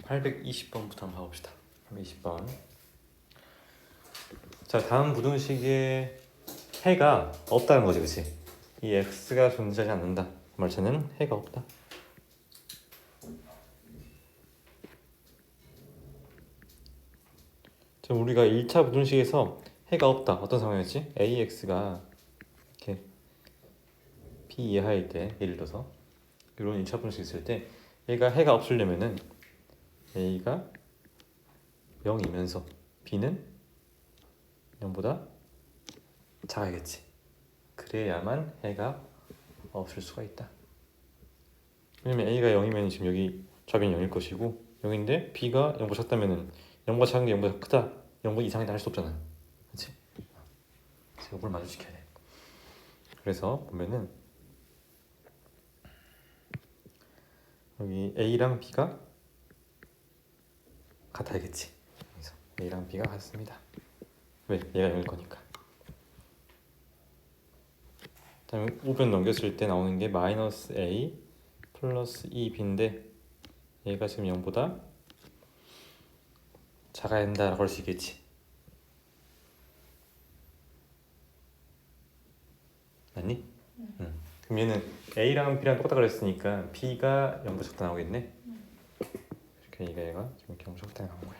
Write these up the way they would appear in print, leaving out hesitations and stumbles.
820번부터 한번 봐봅시다. 820번. 자, 다음 부등식에 해가 없다는 거지, 그치? 이 x가 존재하지 않는다. 말처는 해가 없다. 자, 우리가 1차 부등식에서 해가 없다. 어떤 상황이었지? ax가 이렇게 p 이하일 때, 예를 들어서 이런 1차 부등식 있을 때 얘가 해가 없으려면은 a가 0이면서 b는 0보다 작아야겠지. 그래야만 해가 없을 수가 있다. 왜냐면 a가 0이면 지금 여기 좌변이 0일 것이고 0인데 b가 0보다 작다면은 0보다 작은 게 0보다 크다, 0보다 이상이다 할 수 없잖아. 그렇지? 그래서 이걸 마주시켜야 돼. 그래서 보면은 여기 a랑 b가 같아야겠지. 그래서 a랑 b가 같습니다. 왜? 얘가 0일 거니까. 다음에 우변 넘겼을 때 나오는 게 마이너스 a 플러스 2b인데 얘가 지금 0보다 작아야 한다라고 할 수 있겠지. 맞니? 응. 그럼 얘는 a랑 b랑 똑같다 그랬으니까 b가 0보다 작다 나오겠네. 이렇게 얘가 지금 이렇게 0보다 작다 나온 거야.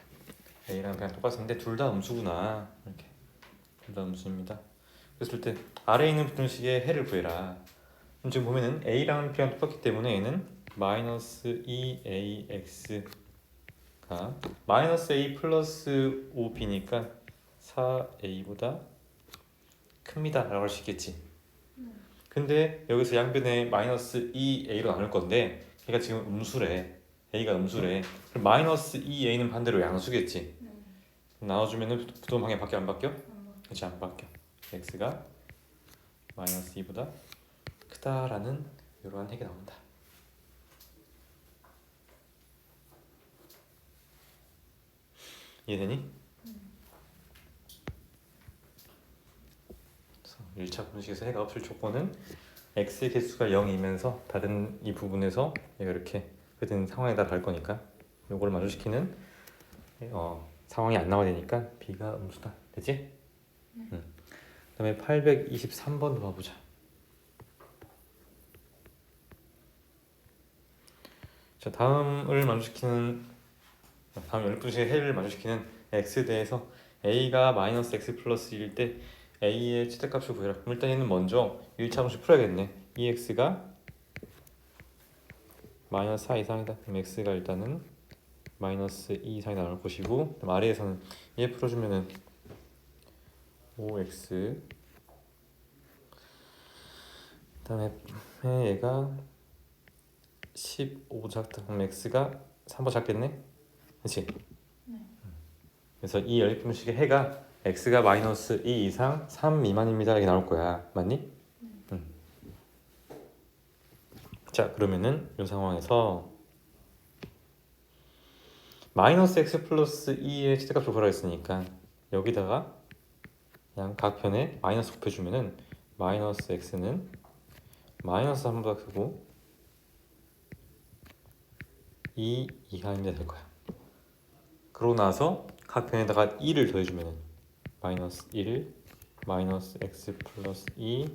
a랑 b랑 똑같은데 둘 다 음수구나. 이렇게 둘 다 음수입니다. 그랬을 때 아래에 있는 부등식의 해를 구해라. 그럼 지금 보면은 a랑 b랑 똑같기 때문에 얘는 마이너스 2ax가 마이너스 a 플러스 5b니까 4a보다 큽니다 라고 할 수 있겠지. 근데 여기서 양변에 마이너스 2a로 나눌 건데 얘가 지금 음수래. a가 음수래. 그럼 마이너스 2a는 반대로 양수겠지. 나눠주면은 부동 방향 바뀌어 안 바뀌어? 그렇지, 안 바뀌어. x가 마이너스 2보다 크다라는 이러한 핵이 나온다. 이해되니? 1차 분식에서 해가 없을 조건은 x의 개수가 0이면서 다른 이 부분에서 얘가 이렇게 된 상황에 따라 갈 거니까 요걸 만족시키는 상황이 안 나와야 되니까 b가 음수다. 되지? 그다음에 823번 봐보자. 자, 다음을 만족시키는 다음 연립분식의 해를 만족시키는 x에 대해서 a가 마이너스 x 플러스 1일 때 a의 최대값을 구해라. 그럼 일단 얘는 먼저 1차 공식 풀어야겠네. 2x가 마이너스 4 이상이다. 그럼 x가 일단은 마이너스 2 이상이 나올 것이고, 그럼 아래에서는 얘 풀어주면은 5x 그다음에 얘가 15 작다. 그럼 x가 3보 작겠네? 그치? 그래서 이 연립분식의 해가 x가 마이너스 2 이상 3 미만입니다 이렇게 나올 거야. 맞니? 자, 그러면은 이 상황에서 마이너스 x 플러스 2의 최대값을 구하라 했으니까 여기다가 그냥 각 변에 마이너스 곱해주면은 마이너스 x는 마이너스 3보다 크고 2 이하입니다 될 거야. 그러고 나서 각 변에다가 2를 더해주면은 마이너스 1 마이너스 x 플러스 2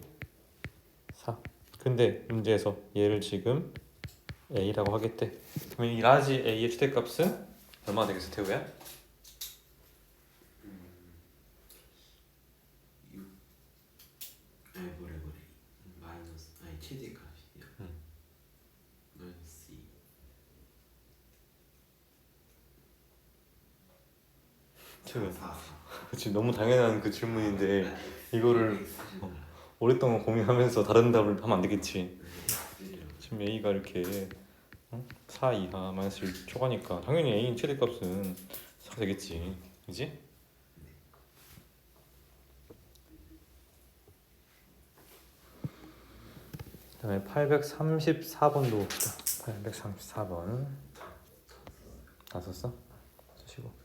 4. 근데 문제에서 얘를 지금 a라고 하겠대. 그러면 이 라지 a의 최대값은 얼마나 되겠어, 태우야? 6 아니 뭐래 마이너스 아니 최대값이요. 마이너스 2. 태우야, 4. 지금 너무 당연한 그 질문인데 이거를 오랫동안 고민하면서 다른 답을 하면 안 되겠지. 지금 a가 이렇게 4 이하 마이너스 1 초과니까 당연히 a인 최대값은 4가 되겠지. 그지? 그 다음에 834번도 봅시다. 834번 다 썼어? 쓰시고.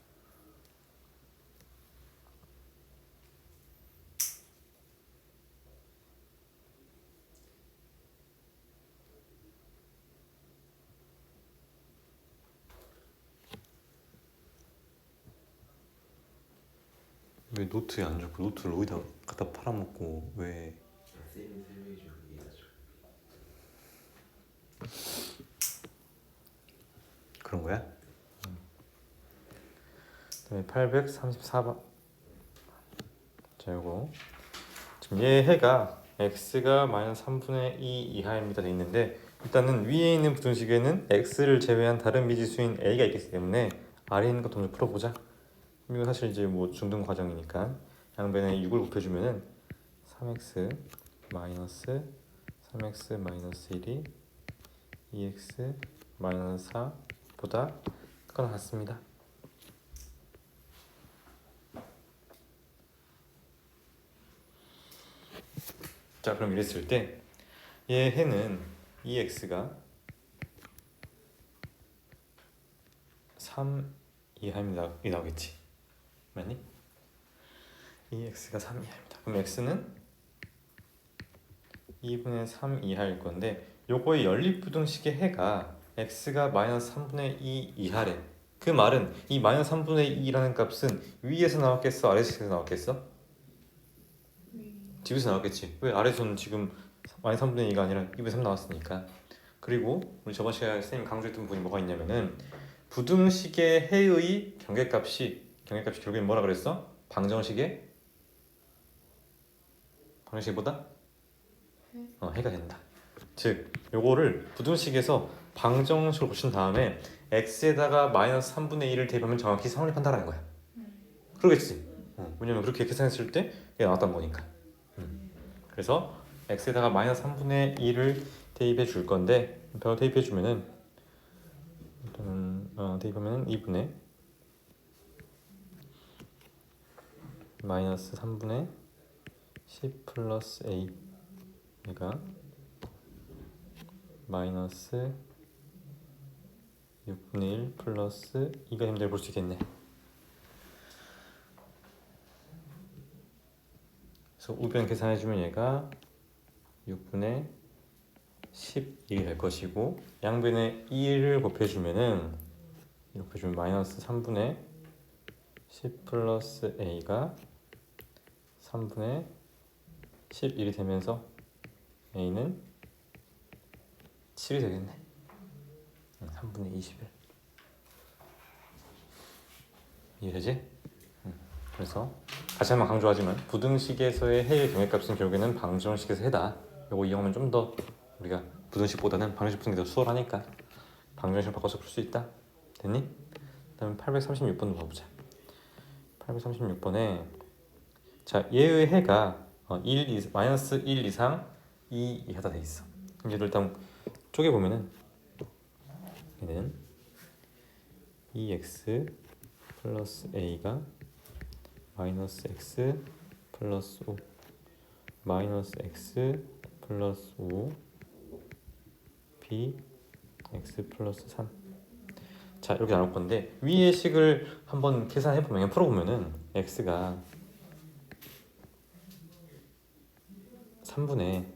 왜 노트에 안 적고 노트를 어디다 갖다 팔아먹고 왜? 쌤이 설명해 주는 게 있어. 그런 거야? 그다음에 834번. 자, 요거 지금 얘 해가 x가 마이너스 3분의 2 이하입니다 돼 있는데, 일단은 위에 있는 부등식에는 x를 제외한 다른 미지수인 a가 있기 때문에 아래에 있는 것도 먼저 풀어보자. 이거 사실 이제 뭐 중등 과정이니까 양변에 6을 곱해주면은 3x 마이너스 3x 마이너스 1이 2x 마이너스 4보다 크거나 같습니다. 자, 그럼 이랬을 때 얘 해는 2x가 3 이하입니다. 이 나오겠지, 맞니? 2x가 3 이하입니다. 그럼 x는 2분의 3 이하일 건데, 요거의 연립부등식의 해가 x가 마이너스 3분의 2 이하래. 그 말은 이 마이너스 3분의 2라는 값은 위에서 나왔겠어, 아래에서 나왔겠어? 뒤에서 나왔겠지. 왜? 아래에서는 지금 마이너스 3분의 2가 아니라 2분의 3 나왔으니까. 그리고 우리 저번 시간에 선생님이 강조했던 부분이 뭐가 있냐면은, 부등식의 해의 경계값이 결국엔 뭐라 그랬어? 방정식의 방정식보다 해가 된다. 즉 요거를 부등식에서 방정식으로 고친 다음에 x에다가 마이너스 3분의 1을 대입하면 정확히 성립한다라는 거야. 그러겠지. 왜냐면 그렇게 계산했을 때 이게 나왔단 거니까. 그래서 x에다가 마이너스 3분의 1을 대입해 줄 건데, 별 대입해 주면은 대입하면은 2분의 마이너스 3분의 10 플러스 a 얘가 마이너스 6분의 1 플러스 2가 힘들게 볼 수 있겠네. 그래서 우변 계산해주면 얘가 6분의 11이 될 것이고, 양변에 2를 곱해주면은 이렇게 주면 마이너스 3분의 10 플러스 a가 3분의 11이 되면서 a는 7이 되겠네. 3분의 21. 이해되지? 그래서 다시 한번 강조하지만 부등식에서의 해의 경계값은 결국에는 방정식에서 해다. 이거 이용하면 좀 더 우리가 부등식보다는 방정식 푸는 게 더 수월하니까 방정식을 바꿔서 풀 수 있다. 됐니? 그다음에 836번도 봐보자. 836번에 자, 얘의 해가 마이너스 1 이상 2 이하다 돼 있어. 그럼 얘를 일단 쪼개보면은 얘는 2x 플러스 a가 마이너스 x 플러스 5 마이너스 x 플러스 5 b x 플러스 3. 자, 이렇게 나올 건데 위의 식을 한번 계산해 보면, 풀어보면은 x가 3분의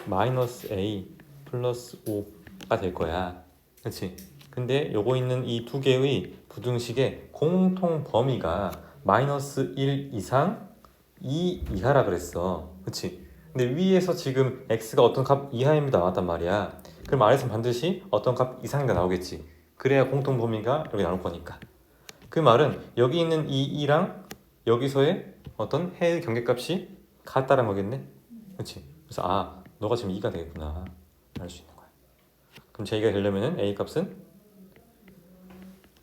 마이너스 a 플러스 5가 될 거야. 그렇지? 근데 요거 있는 이 두 개의 부등식의 공통 범위가 마이너스 1 이상 2 이하라 그랬어. 그렇지? 근데 위에서 지금 x가 어떤 값 이하입니다 나왔단 말이야. 그럼 아래에서 반드시 어떤 값 이상인가 나오겠지. 그래야 공통 범위가 여기 나올 거니까. 그 말은 여기 있는 이 2랑 여기서의 어떤 해의 경계값이 같다는 거겠네. 그렇지? 그래서 너가 지금 2가 되겠구나 알 수 있는 거야. 그럼 제2가 되려면은 a 값은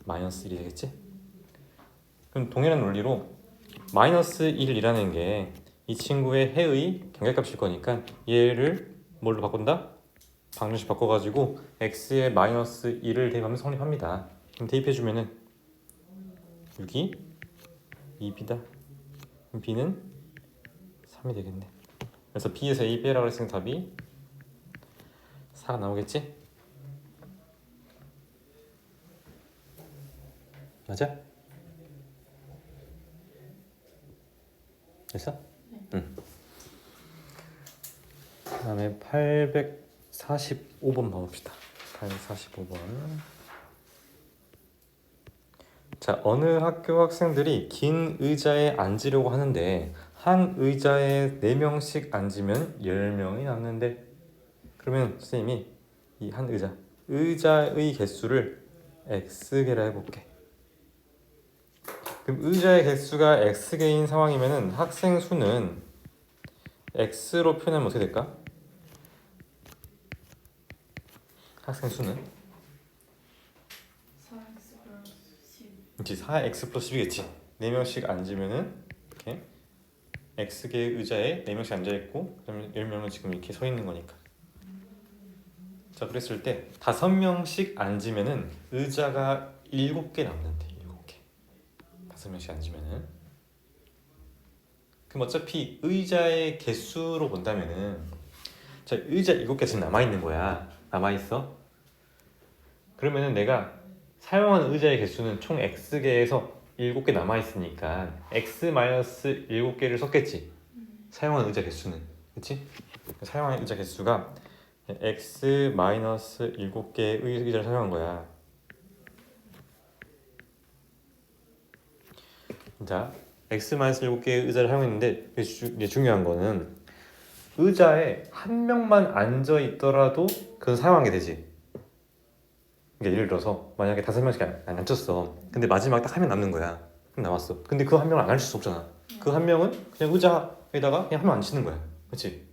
마이너스 1이 되겠지? 그럼 동일한 논리로 마이너스 1이라는 게 이 친구의 해의 경계값일 거니까 얘를 뭘로 바꾼다? 방정식 바꿔가지고 x에 마이너스 1을 대입하면 성립합니다. 그럼 대입해주면은 6이 2b다. 그럼 b는 3이 되겠네. 그래서 b에서 a 빼라고 했으니 답이 4가 나오겠지? 맞아? 됐어? 응. 그 다음에 845번 봐봅시다. 845번. 자, 어느 학교 학생들이 긴 의자에 앉으려고 하는데 한 의자에 4명씩 앉으면 10명이 남는데, 그러면 선생님이 이 한 의자의 개수를 x개라 해볼게. 그럼 의자의 개수가 x개인 상황이면은 학생 수는 x로 표현하면 어떻게 될까? 학생 수는 4x 플러스 10. 그렇지, 4x 플러스 10이겠지. 4명씩 앉으면은 이렇게 x개의 의자에 4명씩 앉아있고, 그다음에 10명은 지금 이렇게 서 있는 거니까. 자, 그랬을 때 5명씩 앉으면은 의자가 7개 남는데, 7개. 5명씩 앉으면은. 그럼 어차피 의자의 개수로 본다면은, 자, 의자 7개 지금 남아있는 거야. 남아있어. 그러면은 내가 사용하는 의자의 개수는 총 x개에서 7개 남아있으니까 x-7개를 썼겠지. 사용하는 의자 개수는. 그치? 사용하는 의자 개수가 x-7개의 의자를 사용한 거야. 자, x-7개의 의자를 사용했는데, 이제 중요한 거는 의자에 한 명만 앉아 있더라도 그건 사용한 게 되지. 그러니까 예를 들어서 만약에 5명씩 안 앉혔어. 근데 마지막에 딱 한 명 남는 거야. 그럼 남았어. 근데 그 한 명을 안 앉힐 수 없잖아. 그 한 명은 그냥 의자에다가 그냥 한 명 앉히는 거야. 그렇지?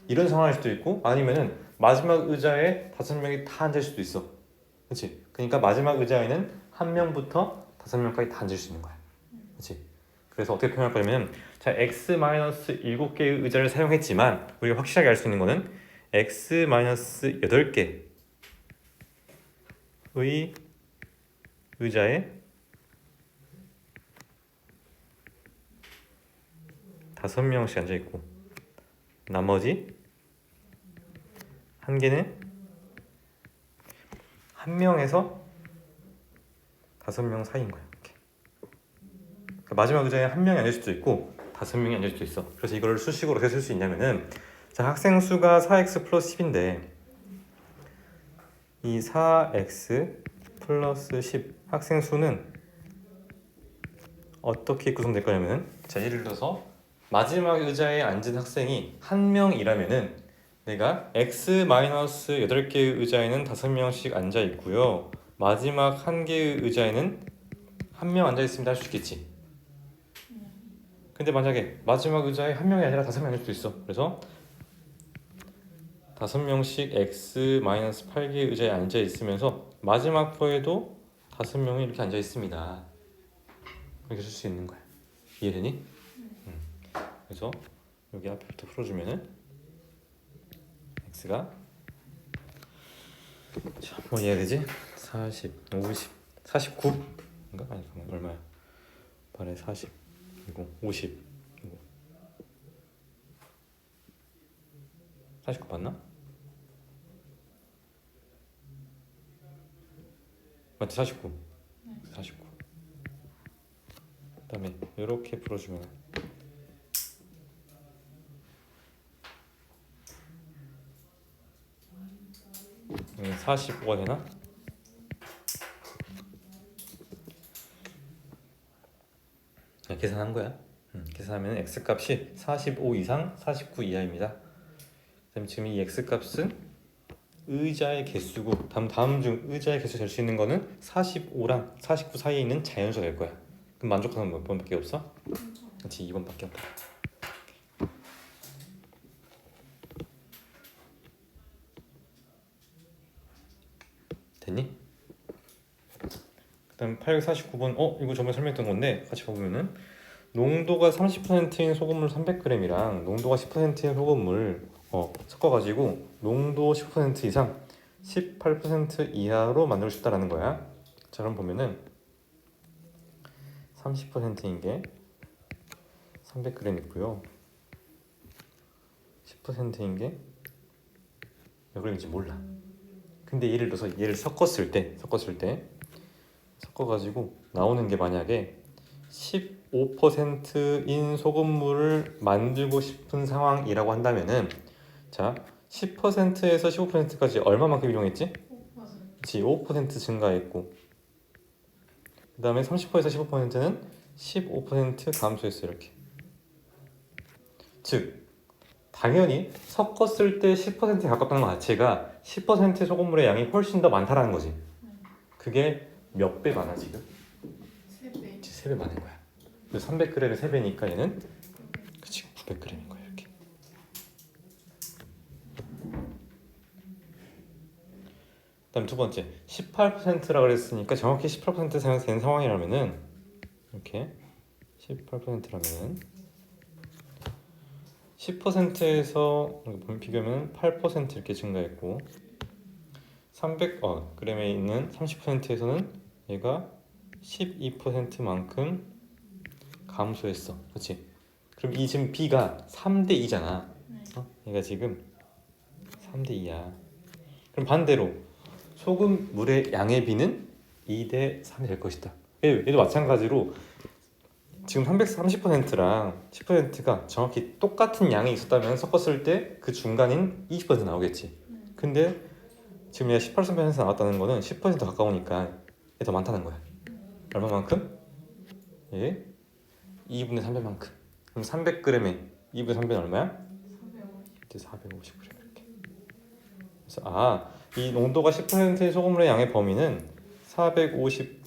이런 상황일 수도 있고, 아니면은 마지막 의자에 5명이 다 앉을 수도 있어. 그렇지? 그러니까 마지막 의자에는 한 명부터 5명까지 다 앉을 수 있는 거야. 그렇지? 그래서 어떻게 표현할 거냐면, 자, x-7개의 의자를 사용했지만 우리가 확실하게 알 수 있는 거는 x-8개의 의자에 5명씩 앉아있고, 나머지 한 개는 한 명에서 5명 사이인 거야. 이렇게. 그러니까 마지막 의자에 한 명이 앉을 수도 있고 5명이 앉을 수도 있어. 그래서 이걸 수식으로 어떻게 쓸 수 있냐면은, 자, 학생 수가 4x 플러스 10인데 이 4x 플러스 10 학생 수는 어떻게 구성될 거냐면은, 자, 예를 들어서 마지막 의자에 앉은 학생이 한 명이라면은 내가 x-8개의 의자에는 5명씩 앉아 있고요. 마지막 한 개의 의자에는 한 명 앉아 있습니다 할 수 있겠지. 근데 만약에 마지막 의자에 한 명이 아니라 5명 앉을 수도 있어. 그래서 5명씩 x-8개의 의자에 앉아 있으면서 마지막 포에도 5명이 이렇게 앉아 있습니다. 이렇게 쓸 수 있는 거야. 이해되니? 그래서 여기 앞에부터 풀어주면은 x가, 자, 뭐 이해가 되지? 40, 50, 49인가? 아니, 잠깐만, 얼마야? 8에 40, 이거 50, 이거 49 맞나? 맞지? 49. 49. 그다음에 이렇게 풀어주면 45가 되나? 계산한 거야. 계산하면 x 값이 45 이상 49 이하입니다. 그다음 지금 이 x 값은 의자의 개수고, 다음 중 의자의 개수 될 수 있는 거는 45랑 49 사이에 있는 자연수가 될 거야. 그럼 만족하는 몇 번밖에 없어? 그렇지, 2번밖에 없다. 됐니? 그다음 849번, 이거 저번에 설명했던 건데 같이 봐보면은, 농도가 30%인 소금물 300g이랑 농도가 10%인 소금물 섞어가지고 농도 10% 이상 18% 이하로 만들고 싶다라는 거야. 자, 그럼 보면은 30%인 게 300g 있고요. 10%인 게 몇 g인지 몰라. 근데 예를 들어서 얘를 섞어가지고 나오는 게 만약에 15%인 소금물을 만들고 싶은 상황이라고 한다면은, 자, 10%에서 15%까지 얼마만큼 이동했지? 5%. 그치, 5% 증가했고, 그 그 다음에 30%에서 15%는 15% 감소했어 이렇게. 즉 당연히 섞었을 때 10%에 가깝다는 것 자체가 10% 소금물의 양이 훨씬 더 많다라는 거지. 그게 몇 배 많아 지금? 3배. 3배 많은 거야. 그래서 300g의 3배니까 얘는 그치 900g인 거야 이렇게. 그다음 두 번째 18%라 그랬으니까 정확히 18% 된 상황이라면은 이렇게 18%라면은 10%에서 비교하면 8% 이렇게 증가했고 300g에 있는 30%에서는 얘가 12%만큼 감소했어. 그렇지? 그럼 이 지금 B가 3대 2잖아. 네. 얘가 지금 3대 2야. 그럼 반대로 소금 물의 양의 B는 2대 3이 될 것이다. 얘도 마찬가지로 지금 330%랑 10%가 정확히 똑같은 양이 있었다면 섞었을 때 그 중간인 20% 나오겠지. 근데 지금 얘가 18% 나왔다는 거는 10% 가까우니까 얘 더 많다는 거야. 얼마만큼? 얘 2분의 3배만큼. 그럼 300g에 2분의 3배는 얼마야? 450. 450g 이렇게. 그래서 이 농도가 10%의 소금물의 양의 범위는 450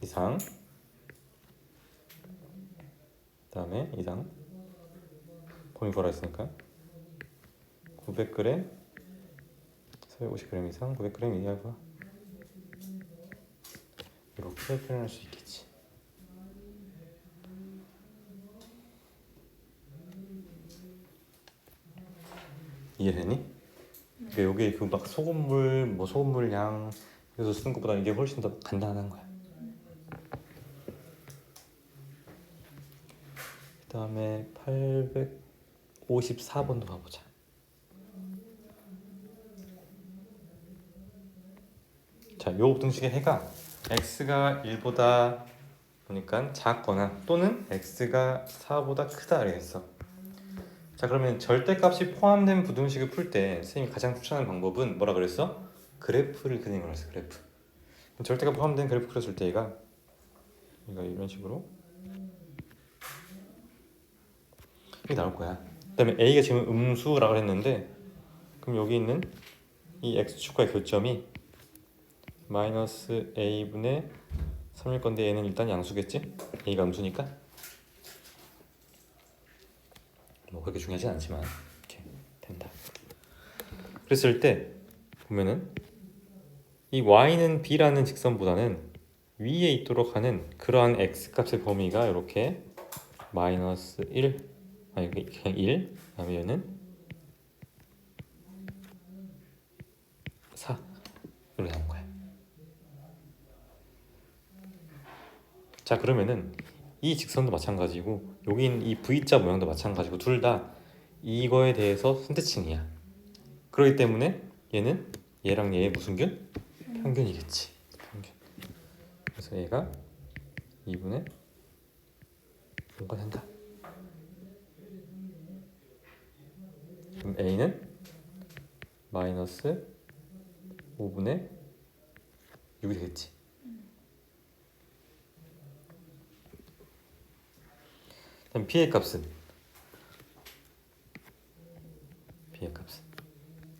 이상, 그다음에 이상 범위 뭐라 했으니까 900g, 450g 이상, 900g 이하가 이렇게 표현할 수 있겠지. 이해되니? 그러니까 요게 그 막 소금물 뭐 소금물 양 그래서 쓰는 것보다 이게 훨씬 더 간단한 거야. 그다음에 854번도 가보자. 자, 요 등식의 해가 x가 1보다 보니까 작거나 또는 x가 4보다 크다 이랬어. 자, 그러면 절대값이 포함된 부등식을 풀 때 선생님이 가장 추천하는 방법은 뭐라 그랬어? 그래프를 그리는 거였어. 그래프. 절대값 포함된 그래프 그렸을 때 얘가 이런 식으로 이게 나올 거야. 그다음에 a가 지금 음수라고 했는데 그럼 여기 있는 이 x축과의 교점이 마이너스 a분의 3일 건데 얘는 일단 양수겠지? a가 음수니까 뭐 그렇게 중요하진 않지만 이렇게 된다. 그랬을 때 보면은 이 y는 b라는 직선보다는 위에 있도록 하는 그러한 x값의 범위가 이렇게 마이너스 1 아니 그냥 1 그다음에 얘는 4 이렇게 나온 거야. 자, 그러면은 이 직선도 마찬가지고 여기 있는 이 V자 모양도 마찬가지고 둘 다 이거에 대해서 선택칭이야. 그렇기 때문에 얘는 얘랑 얘의 무슨 균? 평균이겠지. 평균. 그래서 얘가 2분의 5가 된다. 그럼 A는 마이너스 5분의 6이 되겠지. 그럼 P의 값은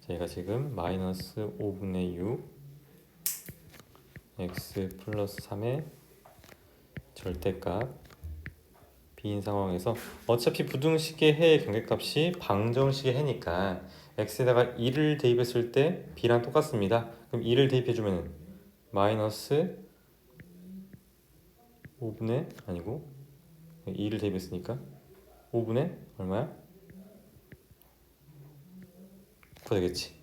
얘가 지금 마이너스 5분의 6 x 플러스 3의 절대값 b인 상황에서 어차피 부등식의 해의 경계값이 방정식의 해니까 x에다가 2를 대입했을 때 b랑 똑같습니다. 그럼 2를 대입해주면 마이너스 5분의 아니고 2를 대입했으니까 5분의 얼마야? 9 되겠지.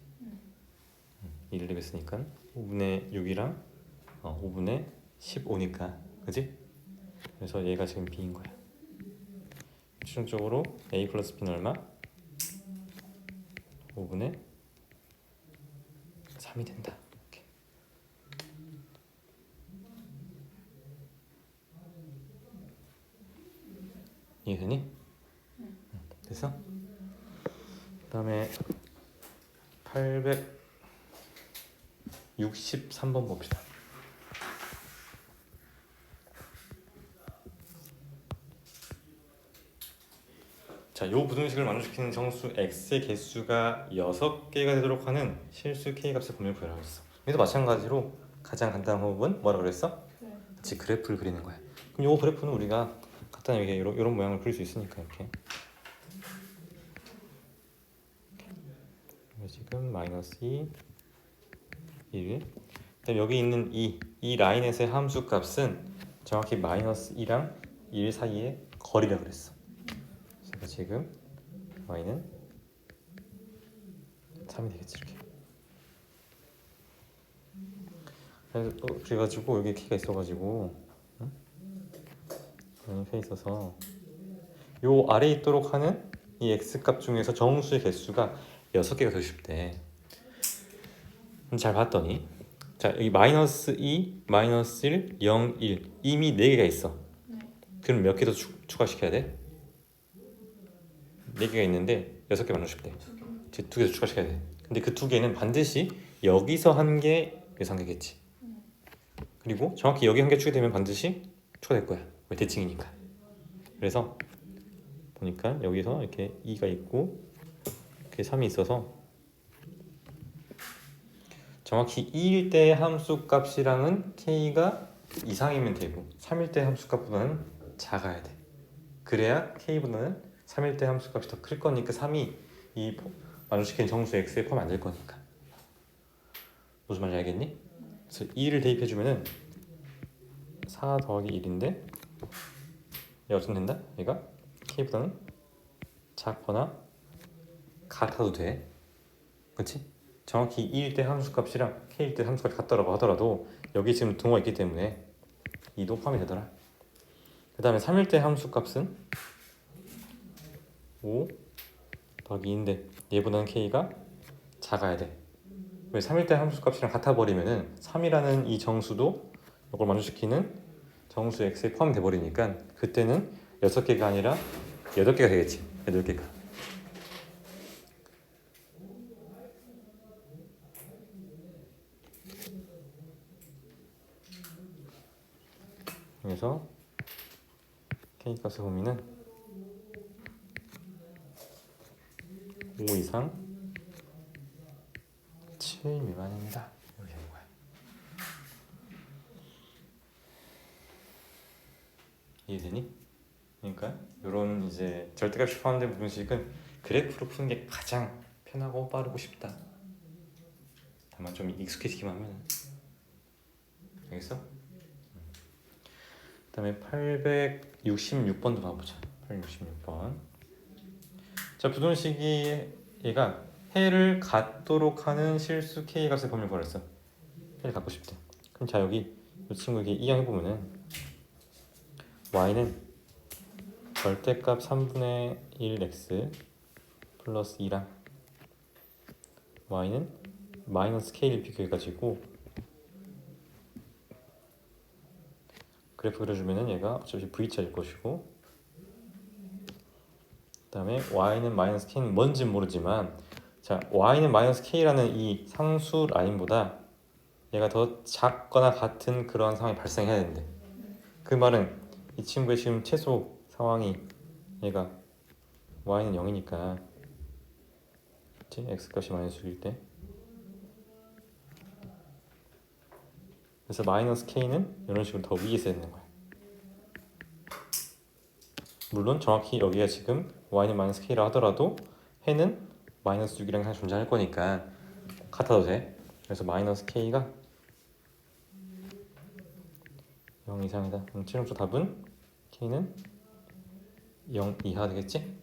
2를 대입했으니까 5분의 6이랑 5분의 15니까 그지? 그래서 얘가 지금 b인 거야. 최종적으로 a 플러스 b는 얼마? 5분의 3이 된다. 이렇게. 이해되니? 됐어? 그 다음에 863번 봅시다. 자, 요 부등식을 만족시키는 정수 x의 개수가 6개가 되도록 하는 실수 k 값의 범위를 구하라고 했어. 여기도 마찬가지로 가장 간단한 방법은 뭐라 그랬어? 네. 같이 그래프를 그리는 거야. 그럼 요 그래프는 우리가 간단하게 이런 모양을 그릴 수 있으니까 이렇게. 지금 마이너스 2, 1. 그다음 여기 있는 이 라인에서의 함수 값은 정확히 마이너스 2랑 1 사이의 거리라 그랬어. 그래서 지금 y는 3이 되겠지 이렇게. 그래가지고 여기 k가 있어가지고 켜 있어서 요 아래에 있도록 하는 이 x 값 중에서 정수의 개수가 6개가 더 싶대. 잘 봤더니 자 여기 마이너스 2, 마이너스 1, 0, 1 이미 4개가 있어. 네. 그럼 몇 개 더 추가시켜야 돼? 4개가 있는데 6개 만들고 싶대. 2개 더 추가시켜야 돼. 근데 그 2개는 반드시 여기서 1개, 여기서 1개겠지. 그리고 정확히 여기 1개 추가되면 반드시 추가될 거야. 왜 대칭이니까. 그래서 보니까 여기서 이렇게 2가 있고 이렇게 3이 있어서 정확히 2일 때의 함수 값이랑은 k가 이상이면 되고 3일 때 함수 값보다는 작아야 돼. 그래야 k보다는 3일 때 함수 값이 더 클 거니까 3이 이 만족시킨 정수 x에 포함 안 될 거니까. 무슨 말인지 알겠니? 그래서 2를 대입해주면은 4 더하기 1인데 얘가 어떻게 된다? 얘가 k보다는 작거나 같아도 돼. 그치? 정확히 2일 때 함수값이랑 k일 때 함수값이 같더라고 하더라도 여기 지금 등호가 있기 때문에 2도 포함이 되더라. 그 다음에 3일 때 함수값은 5 더하기 2인데 얘보다는 k가 작아야 돼. 왜 3일 때 함수값이랑 같아버리면은 3이라는 이 정수도 이걸 만족시키는 정수 x에 포함돼 버리니까 그때는 6개가 아니라 8개가 되겠지. 8개가. 그래서 k 값의 범위는 5 이상 7 미만입니다. 이렇게 되는 거야. 이해되니? 그러니까 이런 이제 절대값이 포함된 부분식은 그래프로 푸는 게 가장 편하고 빠르고 쉽다. 다만 좀 익숙해지기만 하면. 알겠어? 그다음에 866번도 봐보자. 866번. 자, 부등식이 얘가 해를 갖도록 하는 실수 k 값의 범위를 구하랬어. 해를 갖고 싶대. 그럼 자 여기 이 친구에게 이항해 보면은 y는 절대값 3분의 1x 플러스 2랑 y는 마이너스 k를 비교해가지고 그래프 그려주면은 얘가 어차피 V자일 것이고 그 다음에 y는 마이너스 k는 뭔진 모르지만 자 y는 마이너스 k라는 이 상수 라인보다 얘가 더 작거나 같은 그런 상황이 발생해야 되는데 그 말은 이 친구의 지금 최소 상황이 얘가 y는 0이니까 x값이 마이너스 6일 때 그래서 마이너스 k는 이런 식으로 더 위에 있어야 되는 거야. 물론 정확히 여기가 지금 y는 마이너스 k라 하더라도 해는 마이너스 6이랑 항상 존재할 거니까 같아도 돼. 그래서 마이너스 k가 0 이상이다. 그럼 최종적 답은 k는 0 이하 되겠지?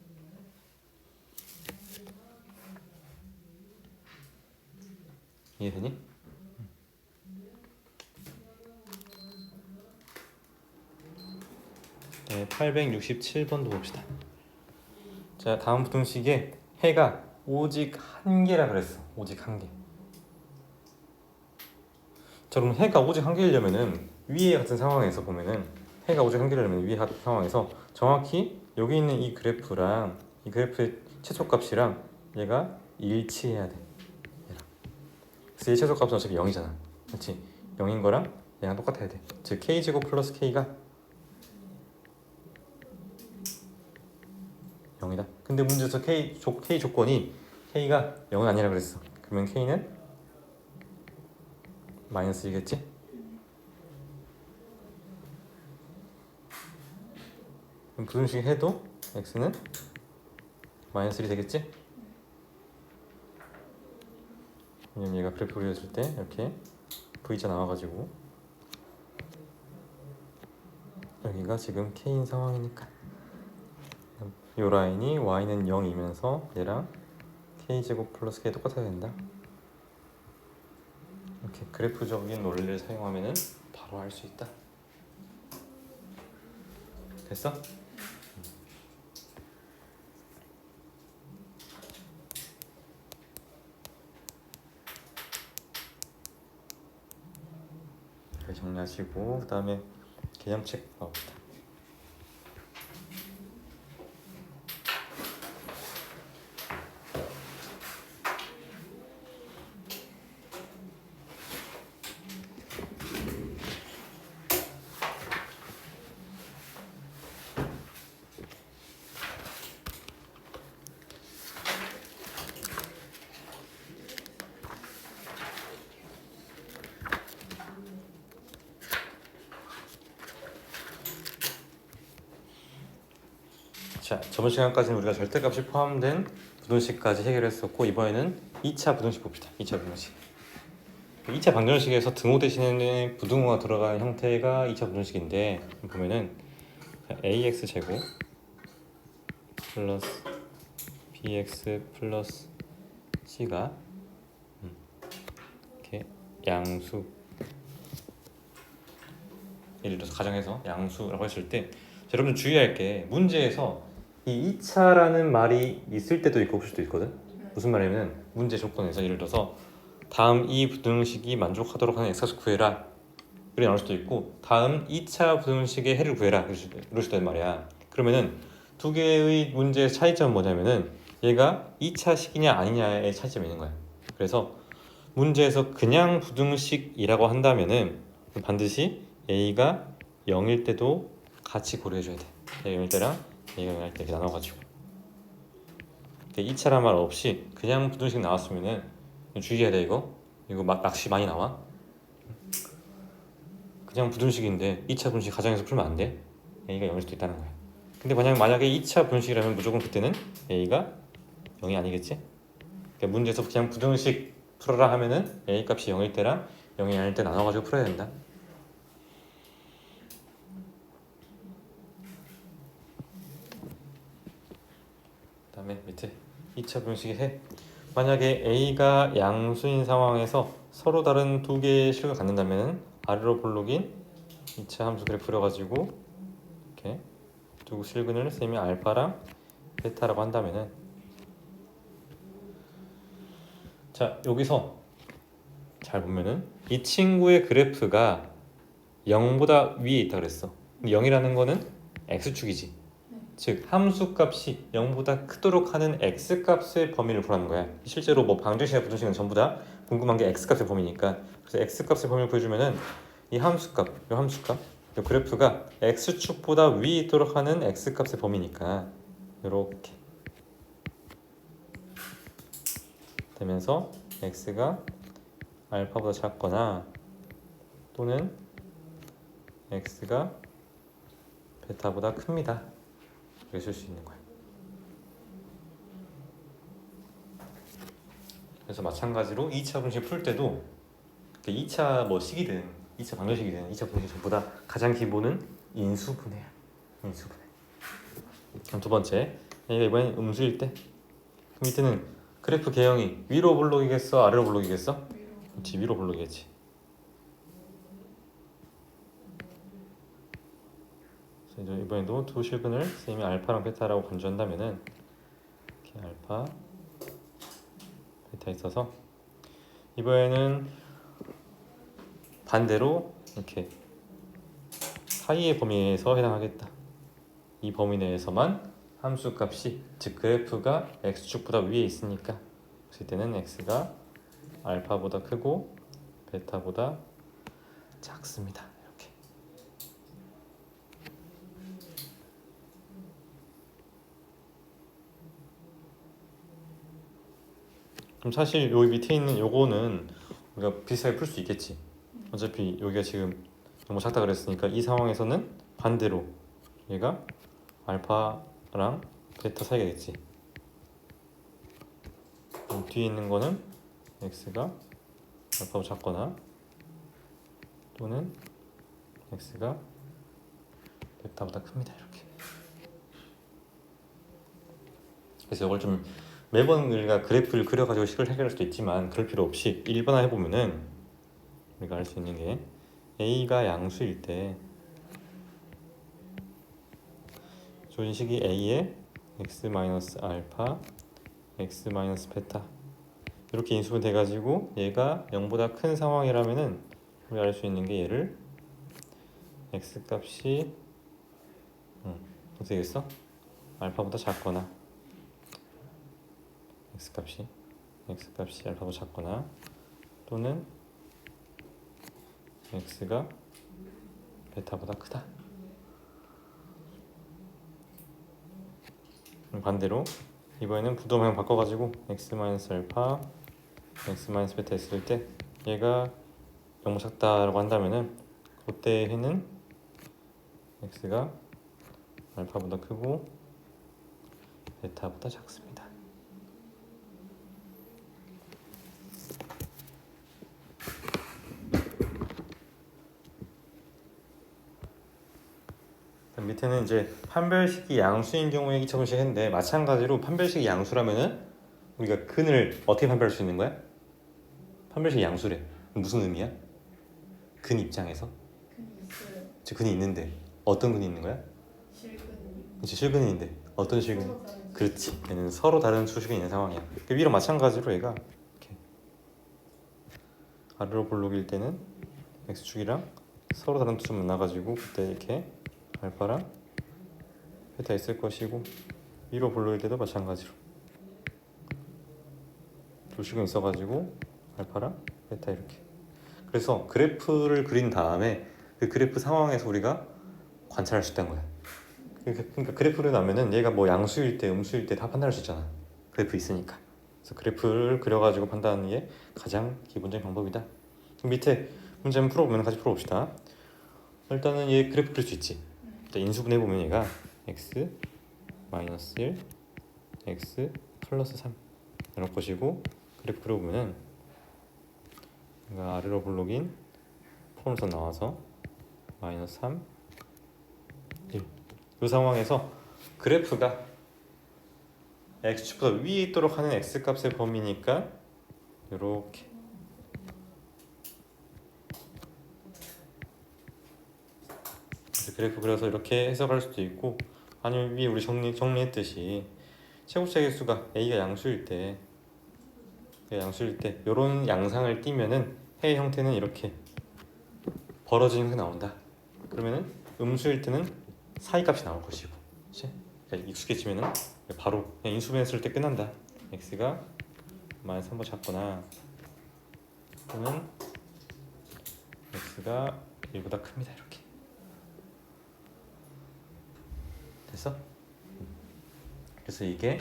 이해되니? 네, 867번도 봅시다. 자, 다음 부등식에 해가 오직 1개라 그랬어. 오직 1개. 자, 그럼 해가 오직 1개이려면은 위에 같은 상황에서 보면은 해가 오직 1개라면 위에 같은 상황에서 정확히 여기 있는 이 그래프랑 이 그래프의 최소값이랑 얘가 일치해야 돼. 얘랑. 그래서 이 최소값은 어차피 0이잖아. 그렇지? 0인 거랑 얘랑 똑같아야 돼. 즉 k제곱 플러스 k가 0이다. 근데 문제에서 K 조건이 K가 0은 아니라 그랬어. 그러면 K는 마이너스 1겠지? 그럼 부등식 해도 X는 마이너스 1이 되겠지? 왜냐면 얘가 그래프 그려질 때 이렇게 V자 나와가지고 여기가 지금 K인 상황이니까 이 라인이 Y는 0이면서 얘랑 K제곱 플러스 K 똑같아야 된다. 이렇게 그래프적인 논리를 사용하면은 바로 알 수 있다. 됐어? 잘 정리하시고 그 다음에 개념책 봐봅시다. 자, 저번 시간까지는 우리가 절대값이 포함된 부등식까지 해결했었고 이번에는 2차 부등식 봅시다. 2차 부등식. 2차 방정식에서 등호 대신에 부등호가 들어가는 형태가 2차 부등식인데 보면은 ax 제곱 플러스 bx 플러스 c가 이렇게 양수, 예를 들어서 가정해서 양수라고 했을 때 여러분 주의할 게 문제에서 이 2차라는 말이 있을 때도 있고 없을 수도 있거든. 무슨 말이냐면 문제 조건에서 예를 들어서 다음 이 부등식이 만족하도록 하는 x값을 구해라 이렇게 나올 수도 있고 다음 2차 부등식의 해를 구해라 이럴 수도 있단 말이야. 그러면은 두 개의 문제의 차이점은 뭐냐면은 얘가 2차 식이냐 아니냐의 차이점이 있는 거야. 그래서 문제에서 그냥 부등식이라고 한다면은 반드시 a가 0일 때도 같이 고려해줘야 돼. A가 0일 때랑 A가 0일 때 이렇게 나눠가지고 2차란 말 없이 그냥 부등식 나왔으면은 주의해야 돼. 이거 낚시 많이 나와. 그냥 부등식인데 2차 부등식 가정에서 풀면 안 돼. A가 0일 수도 있다는 거야. 근데 만약에 2차 부등식이라면 무조건 그때는 A가 0이 아니겠지? 그러니까 문제에서 그냥 부등식 풀어라 하면은 A 값이 0일 때랑 0이 아닐 때 나눠가지고 풀어야 된다. 그 다음에 밑에 2차 부등식의 해. 만약에 A가 양수인 상황에서 서로 다른 두 개의 식을 갖는다면 아래로 볼록인 2차 함수 그래프 그려가지고 이렇게 두 실근을 셈이 알파랑 베타라고 한다면은 자 여기서 잘 보면은 이 친구의 그래프가 0보다 위에 있다 그랬어. 0이라는 거는 x축이지. 즉 함수값이 0보다 크도록 하는 x값의 범위를 구하는 거야. 실제로 뭐 방정식이나 부등식은 전부 다 궁금한 게 x값의 범위니까. 그래서 x값의 범위를 구해주면은 이 함수값, 이 그래프가 x축보다 위에 있도록 하는 x값의 범위니까 이렇게 되면서 x가 알파보다 작거나 또는 x가 베타보다 큽니다. 이렇게 쓸 수 있는 거야. 그래서 마찬가지로 2차 분식 풀 때도 2차 뭐 식이든 2차 방정식이든 2차 분식 전부 다 가장 기본은 인수분해야. 인수분해. 그럼 두 번째, 얘가 이번엔 음수일 때 그 밑에는 그래프 개형이 위로 볼록이겠어 아래로 볼록이겠어? 그렇지, 위로 볼록이겠지. 그래서 이번에도 두 실근을 쌤이 알파랑 베타라고 간주한다면은 이렇게 알파 베타 있어서 이번에는 반대로 이렇게 사이의 범위에서 해당하겠다. 이 범위 내에서만 함수값이 즉 그래프가 x축보다 위에 있으니까 그럴 때는 x가 알파보다 크고 베타보다 작습니다. 이렇게. 그럼 사실 여기 밑에 있는 요거는 우리가 비슷하게 풀 수 있겠지. 어차피 여기가 지금 너무 작다 그랬으니까 이 상황에서는 반대로 얘가 알파랑 베타 사이겠지. 그럼 뒤에 있는 거는 x가 알파보다 작거나 또는 x가 베타보다 큽니다. 이렇게. 그래서 이걸 좀 매번 우리가 그래프를 그려가지고 식을 해결할 수도 있지만 그럴 필요 없이 일반화 해보면은 우리가 알 수 있는 게 a가 양수일 때 주어진 식이 a에 x 마이너스 알파 x 마이너스 베타 이렇게 인수분 돼가지고 얘가 0보다 큰 상황이라면은 우리 알 수 있는 게 얘를 x 값이 어떻게 되겠어? 알파보다 작거나 x 값이 알파보다 작거나 또는 x가 베타보다 크다. 반대로 이번에는 부도 방향 바꿔가지고 x 마이너스 알파 x 마이너스 베타 했을 때 얘가 0보다 작다라고 한다면은 그때에는 x가 알파보다 크고 베타보다 작습니다. 밑에는 이제 판별식이 양수인 경우에 2차 분식 했는데 마찬가지로 판별식이 양수라면은 우리가 근을 어떻게 판별할 수 있는 거야? 판별식이 양수래. 무슨 의미야? 근 입장에서? 근이 있어요. 즉 근이 있는데 어떤 근이 있는 거야? 실근이. 그렇지 실근인데 어떤 실근? 서로 다른 그렇지 얘는 서로 다른 수식이 있는 상황이야. 그 위로 마찬가지로 얘가 이렇게 아래로 볼록일 때는 x축이랑 서로 다른 투점 만나가지고 그때 이렇게 알파랑 베타 있을 것이고 위로 볼록일 때도 마찬가지로 두 식은 있어가지고 알파랑 베타 이렇게. 그래서 그래프를 그린 다음에 그 그래프 상황에서 우리가 관찰할 수 있다는 거야. 그러니까 그래프를 나면은 얘가 뭐 양수일 때 음수일 때 다 판단할 수 있잖아. 그래프 있으니까. 그래서 그래프를 그려가지고 판단하는 게 가장 기본적인 방법이다. 그럼 밑에 문제 한번 풀어보면 같이 풀어봅시다. 일단은 얘 그래프 그릴 수 있지. 일단 인수분 해보면 얘가 x 마이너스 1 x 플러스 3 이런 것이고 그래프 그려보면은 얘가 아래로 볼록인 포함선 나와서 마이너스 3 1 이 상황에서 그래프가 x축보다 위에 있도록 하는 x값의 범위니까 이렇게 그래프 그려서 이렇게 해석할 수도 있고 아니면 위에 우리 정리했듯이 최고차 개수가 a가 양수일 때 이런 양상을 띠면은 해의 형태는 이렇게 벌어지는 게 나온다. 그러면은 음수일 때는 사이값이 나올 것이고, 그렇지? 그러니까 익숙해지면은 바로 그냥 인수분했을 때 끝난다. x가 마이너스 3보 작거나 또는 x가 1보다 큽니다. 이렇게 됐어? 그래서 이게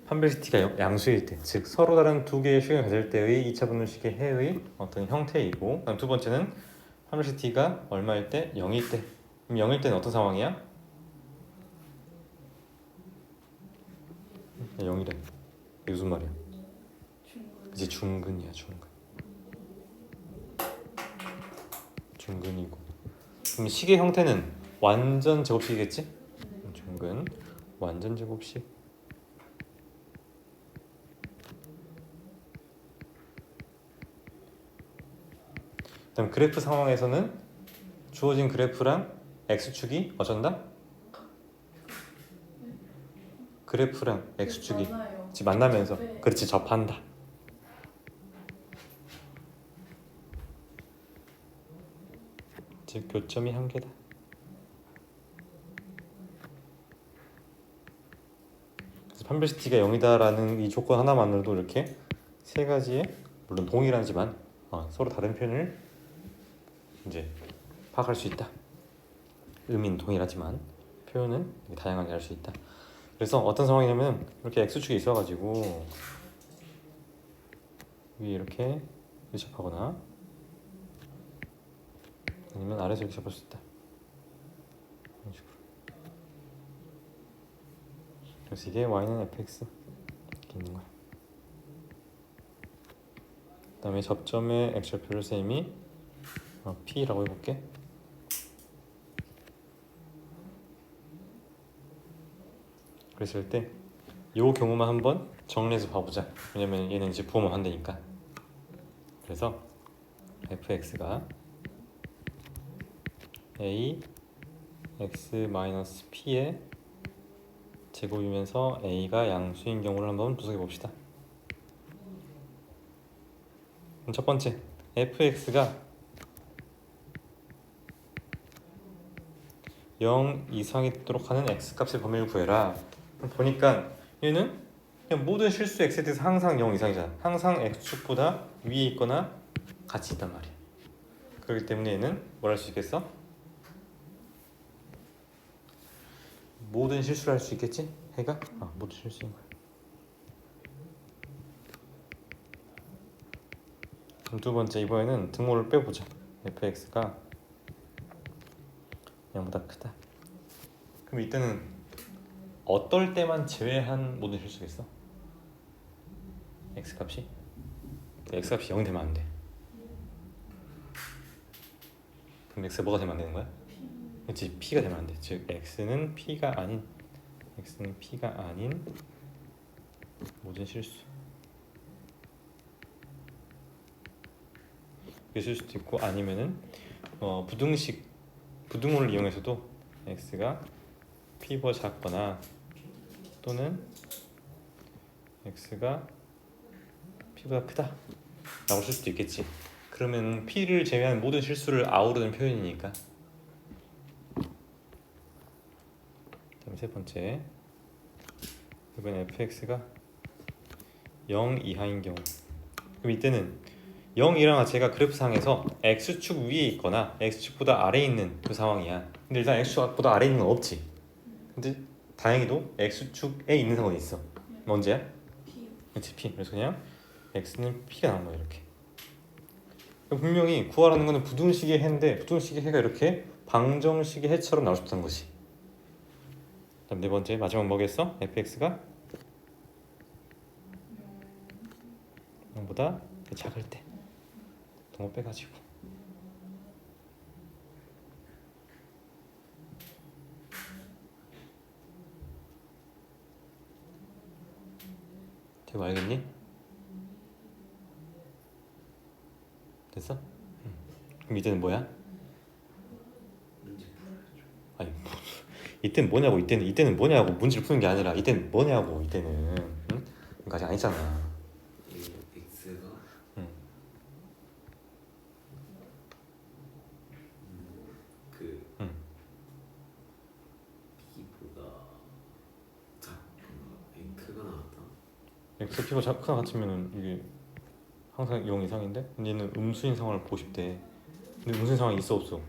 판별시티가 양수일 때, 즉 서로 다른 두 개의 식을 가질 때의 2차 분수식의 해의 어떤 형태이고, 그다음 두 번째는 판별시티가 얼마일 때? 0일 때. 그럼 0일 때는 어떤 상황이야? 0이래. 이게 무슨 말이야? 중근. 그치 중근이야 중근이고. 그럼 식의 형태는 완전 제곱식이겠지? 중근 완전 제곱식. 그다음 그래프 상황에서는 주어진 그래프랑 x축이 어쩐다? 그래프랑 x축이 많아요. 즉 만나면서 네. 그렇지 접한다. 즉 교점이 한 개다. 그래서 판별시티가 0이다라는 이 조건 하나만으로도 이렇게 세 가지의 물론 동일하지만 서로 다른 표현을 이제 파악할 수 있다. 의미는 동일하지만 표현은 다양하게 할 수 있다. 그래서 어떤 상황이냐면 이렇게 x축이 있어가지고 위에 이렇게 접하거나 아니면 아래에서 이렇게 접할 수 있다. 이런 식으로. 그래서 이게 y는 fx 이렇게 있는 거야. 그 다음에 접점의 x좌표를 쌤이 p라고 해볼게. 그랬을 때 이 경우만 한번 정리해서 봐보자. 왜냐면 얘는 이제 부호만 한다니까. 그래서 fx가 a x-p의 제곱이면서 a가 양수인 경우를 한번 분석해 봅시다. 그럼 첫 번째 fx가 0 이상이 되도록 하는 x값의 범위를 구해라. 보니까 얘는 그냥 모든 실수 x에 대해서 항상 0 이상이잖아. 항상 x축보다 위에 있거나 같이 있단 말이야. 그렇기 때문에 얘는 뭘 할 수 있겠어? 모든 실수를 할 수 있겠지? 해가? 모든 실수인 거야. 그럼 두 번째 이번에는 등호를 빼보자. fx가 0보다 크다. 그럼 이때는 어떨 때만 제외한 모든 실수겠어? x값이 0 되면 안 돼. 그럼 x가 뭐가 되면 안 되는 거야? 그렇지, p가 되면 안 돼. 즉 x는 p가 아닌 모든 실수. 있을 수도 있고 아니면은 부등호를 이용해서도 x가 p보다 작거나 또는 x가 p보다 크다 라고 쓸 수도 있겠지. 그러면 p를 제외한 모든 실수를 아우르는 표현이니까. 다음 세 번째, 이번 fx가 0 이하인 경우. 그럼 이때는 0이랑 제가 그래프상에서 x축 위에 있거나 x축보다 아래에 있는 그 상황이야. 근데 일단 x축보다 아래에 있는 건 없지. 근데 다행히도 x축에 있는 상황이 있어. 언제야? P. 그렇지, p. 그래서 그냥 x는 p가 나온 거야. 이렇게. 분명히 구하라는 거는 부등식의 해인데 부등식의 해가 이렇게 방정식의 해처럼 나올 수 있다는 거지. 그다음 네 번째, 마지막 뭐겠어? fx가 0보다 작을 때 동호 빼가지고 되고 알겠니? 됐어? 그럼 이때는 뭐야? 문제 풀어야죠. 아니 이때는 뭐냐고. 이때는 뭐냐고. 문제를 푸는 게 아니라 이때는 뭐냐고. 이때는 응? 이거 아직 아니잖아. x가 응. 그 응. b보다 작거나 크가 나왔다. x p가 크나 같으면은 이게 항상 0 이상인데, 근데 얘는 음수인 상황을 보고 싶대. 근데 음수인 상황이 있어 없어?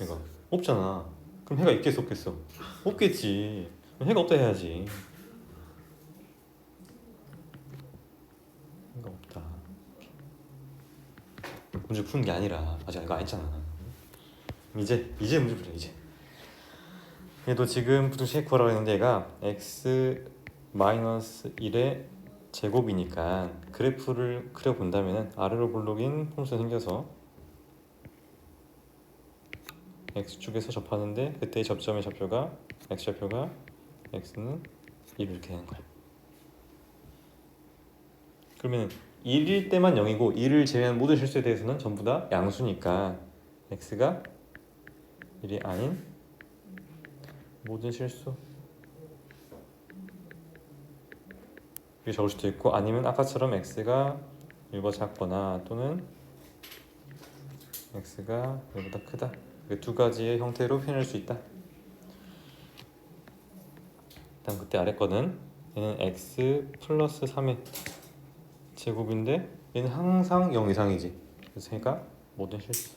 해가 없잖아. 그럼 해가 있겠어 없겠어? 없겠지. 그럼 해가 없다 해야지. 해가 없다. 문제 푸는 게 아니라 아직 이거 안 했잖아. 이제 문제 풀어. 이제 얘도 지금 부등식 구하라고 했는데 얘가 x-1의 제곱이니까 그래프를 그려본다면 아래로 볼록인 홈수가 생겨서 x축에서 접하는데 그때 접점의 좌표가 x좌표가 x는 1 이렇게 되는 거야. 그러면 1일 때만 0이고 1을 제외한 모든 실수에 대해서는 전부 다 양수니까 x가 1이 아닌 모든 실수 이렇게 적을 수도 있고, 아니면 아까처럼 x가 1보다 작거나 또는 x가 1보다 크다. 두 가지의 형태로 표현할 수 있다. 일단 그때 아래 거는 얘는 x 플러스 3의 제곱인데 얘는 항상 0 이상이지. 그래서 얘가 모든 실수.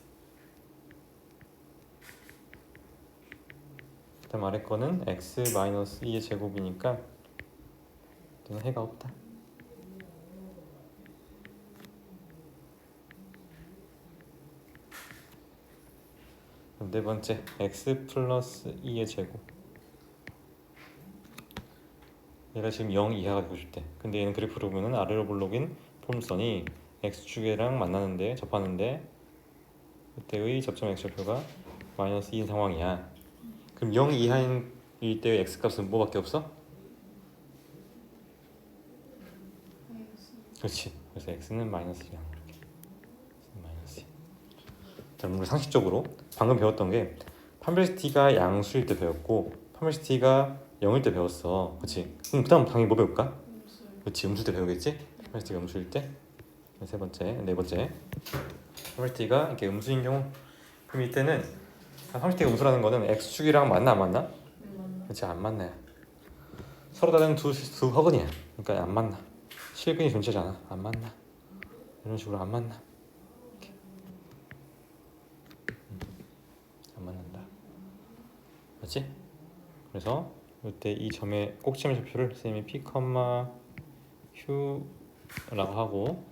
그다음 아래 거는 x 마이너스 2의 제곱이니까 얘는 해가 없다. 그럼 네 번째 x 플러스 2의 제곱. 얘가 지금 0 이하가 되고 싶대. 근데 얘는 그래프로 보면은 아래로 볼록인 폼선이 x축이랑 만나는데 접하는데 그때의 접점 x좌표가 마이너스 2인 상황이야. 그럼 0 이하일 때의 x 값은 뭐밖에 없어? 마이너스 그렇지. 그래서 x는 마이너스 2야. 이렇게 마이너스 2. 자, 우리 상식적으로 방금 배웠던 게 판별시티가 양수일 때 배웠고 판별시티가 0일 때 배웠어. 그렇지. 그럼 그다음 당연히 뭐 배울까? 음수 그렇지. 음수일 때 배우겠지? 판별시티가 음수일 때. 세 번째, 네 번째. 판별시티가 이렇게 음수인 경우. 그럼 이때는 판별시티가 음수라는 거는 x축이랑 맞나 안 맞나? 맞나? 그렇지. 안 만나요. 서로 다른 두 허근이야. 그러니까 안 만나. 실근이 존재잖아. 안 만나. 이런 식으로 안 만나. 이렇게. 안 만난다. 맞지? 그래서 이때 이 점의 꼭지점 좌표를 선생님이 p, q라고 하고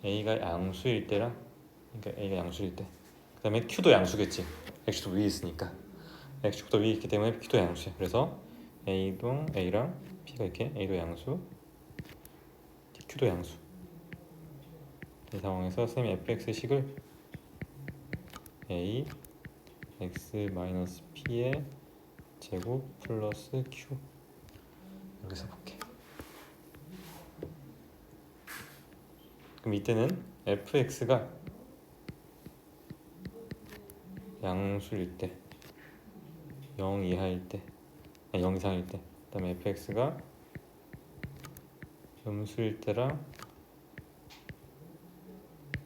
a가 양수일 때랑 그러니까 a가 양수일 때 그 다음에 q도 양수겠지. x축도 위에 있으니까 x축도 위에 있기 때문에 q도 양수야. 그래서 a랑 p가 이렇게 a도 양수 q도 양수. 이 상황에서 선생님이 fx식을 a x 마이너스 p의 제곱 플러스 q 이렇게 써볼게. 그럼 이때는 fx가 양수일 때 0 이하일 때 0 이상일 때 그다음에 fx가 음수일 때랑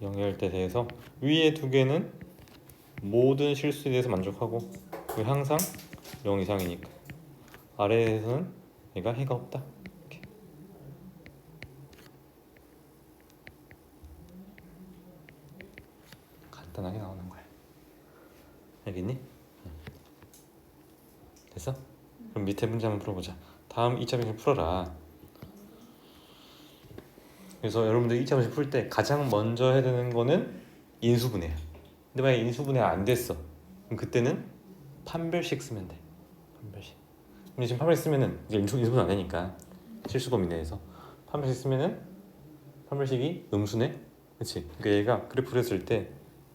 0 이하일 때 대해서 위에 두 개는 모든 실수에 대해서 만족하고 항상 0 이상이니까 아래에서는 얘가 해가 없다. 이렇게. 간단하게 나오는 거야. 알겠니? 됐어? 그럼 밑에 문제 한번 풀어보자. 다음 2차 방식 풀어라. 그래서 여러분들 2차 방식 풀 때 가장 먼저 해야 되는 거는 인수분해야. 근데 만약에 인수분해가 안 됐어. 그럼 그때는 판별식 쓰면 돼. 판별식. 근데 지금 판별식 쓰면은 이제 인수분해 안 되니까 실수 범위 내에서 판별식 쓰면은 판별식이 음수네. 그렇지? 그러니까 얘가 그래프를 했을 때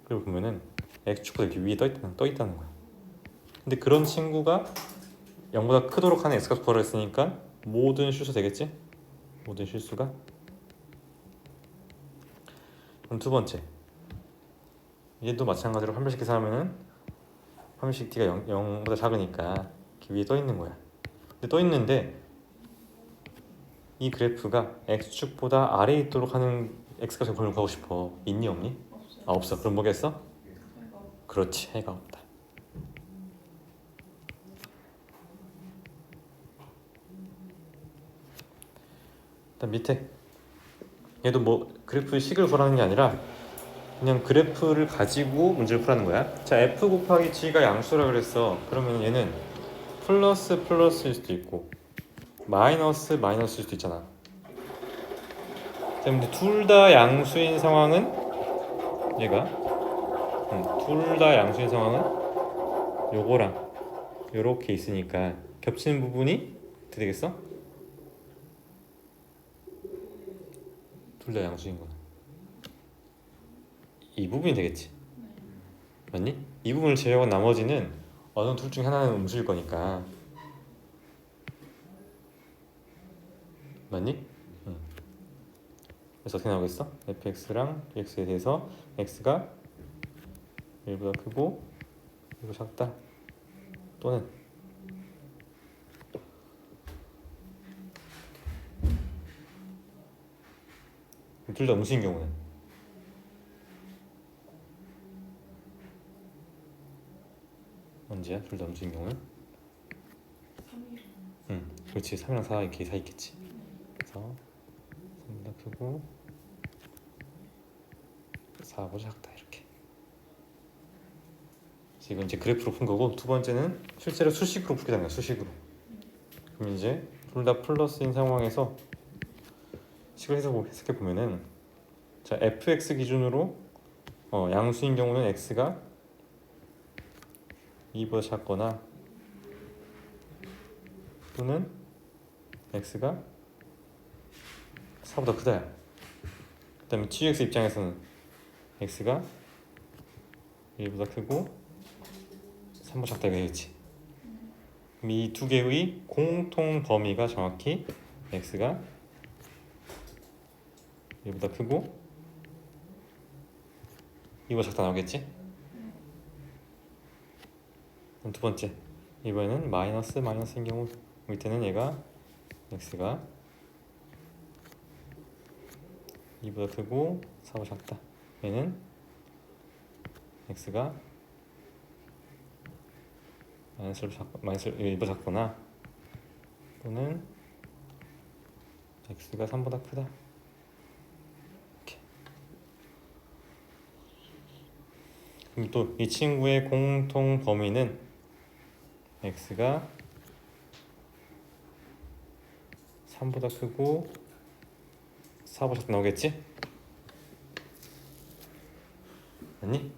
그걸 보면은 x축보다 이렇게 위에 떠 있다는 거야. 근데 그런 친구가 0보다 크도록 하는 x값 구하라 했으니까 모든 실수 되겠지? 모든 실수가. 그럼 두 번째 얘도 마찬가지로 판별식 계산하면은 판별식 t가 0보다 작으니까 이렇게 위에 떠 있는 거야. 근데 떠 있는데 이 그래프가 x축보다 아래에 있도록 하는 x값을 구하고 싶어. 있니 없니? 없어요. 아 없어. 그럼 뭐겠어? 해가 그렇지. 해가 없다. 일단 밑에 얘도 뭐 그래프 식을 구하는 게 아니라 그냥 그래프를 가지고 문제를 풀라는 거야. 자, f 곱하기 g가 양수라 그랬어. 그러면 얘는 플러스일 수도 있고 마이너스일 수도 있잖아. 근데 둘 다 양수인 상황은 얘가 둘 다 양수인 상황은 요거랑 요렇게 있으니까 겹치는 부분이 어떻게 되겠어? 둘 다 양수인 거는 이 부분이 되겠지. 맞니? 이 부분을 제외하고 나머지는 어느 둘 중에 하나는 음수일 거니까. 맞니? 응. 그래서 어떻게 나오겠어? fx랑 x에 대해서 x가 1보다 크고 1보다 작다. 또는 둘 다 음수인 경우는 언제야? 둘 다 음수인 경우는? 3일 응, 그렇지. 3이랑 4 이렇게 사이 있겠지. 그래서 3보다 크고 4보다 작다 이렇게. 지금 이제 그래프로 푼 거고 두 번째는 실제로 수식으로 풀게 되는 거야. 수식으로. 그럼 이제 둘 다 플러스인 상황에서 식을 해석해 보면은 자 fx 기준으로 양수인 경우는 x가 2보다 작거나 또는 x가 4보다 크다. 그 다음에 gx 입장에서는 x가 1보다 크고 3보다 작다 이거겠지. 그럼 이 두 개의 공통 범위가 정확히 x가 1보다 크고 2보다 작다 나오겠지? 그럼 두 번째, 이번에는 마이너스인 경우 밑에는 얘가 x가 2보다 크고 4보다 작다. 얘는 x가 마이너스 1보다 작거나 또는 x가 3보다 크다. 이렇게. 그럼 또 이 친구의 공통 범위는 x가 3보다 크고 4보다 작다 나오겠지? 맞니?